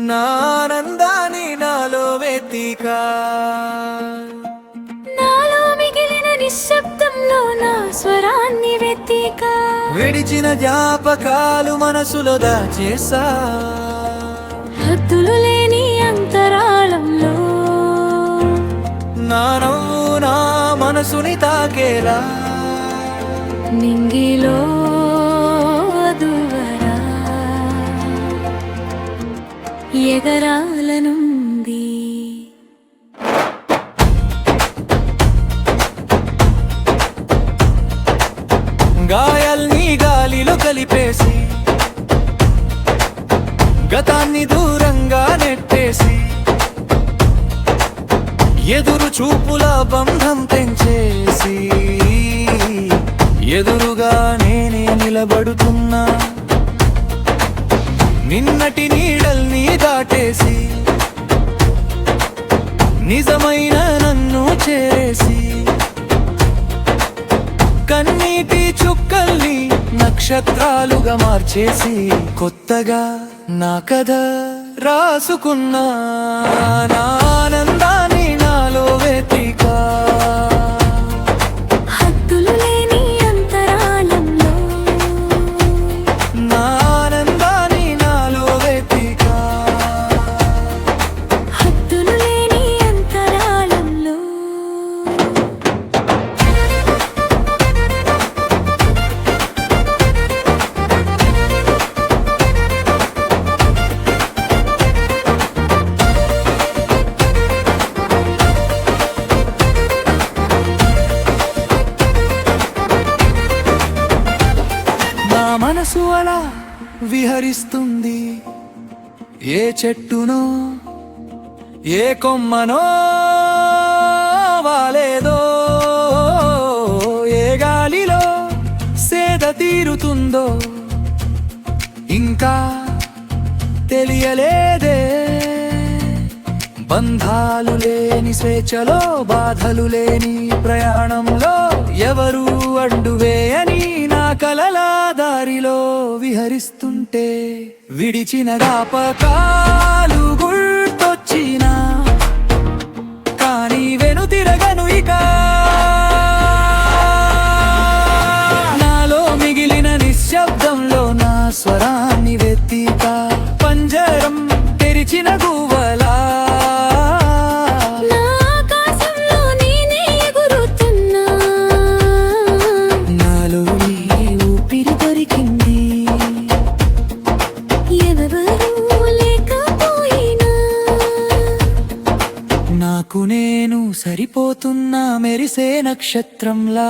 నా ఆనందాన్ని నాలో వెతిక నాలో మిగిలిన నిశ్శబ్దంలో నా స్వరాన్ని వెతిక విడిచిన జ్ఞాపకాలు మనసులో దాచేసా హద్దులు లేని అంతరాళంలో నా నవ్వు నా మనసుని తాకేలా నింగిలో దువరా ఎగరాలనుంది. గాయాల్ని గాలిలో కలిపేసి గతాన్ని దూరంగా నెట్టేసి ఎదురు చూపుల బంధం తెంచేసి ఎదురుగా నేనే నిలబడుతున్నా నిన్నటి నీడల్ని దాటేసి నిజమైన నన్ను చేసి కన్నీటి చుక్కల్ని నక్షత్రాలుగా మార్చేసి కొత్తగా నా కథ రాసుకున్నా నా ఆనందాన్ని నాలో వెతిక హద్దులు లేని అంతరాళంలో నా ఆనందాన్ని నాలో వెతిక హద్దులు లేని అంతరాళంలో నా మనసు అలా విహరిస్తుంది ఏ చెట్టునో ఏ కొమ్మనో వాలేదో ఏ గాలిలో సేద తీరుతుందో ఇంకా తెలియలేదే బంధాలు లేని స్వేచ్ఛలో బాధలు లేని ప్రయాణంలో ఎవరు అడ్డువేయని నా కలల దారిలో విహరిస్తుంటే విడిచిన జ్ఞాపకాలు గుర్తొచ్చినా కానీ వెనుతిరగను ఇక నాలో మిగిలిన నిశ్శబ్దంలో నా స్వరాన్ని వెతిక పంజరం తెరిచిన గువ్వలా నా ఆకాశంలో నేనే ఎగురుతున్నా నాలో నీ ఊపిరి దొరికింది ఎవరు లేకపోయినా నాకు నేను సరిపోతున్నా మెరిసే నక్షత్రంలా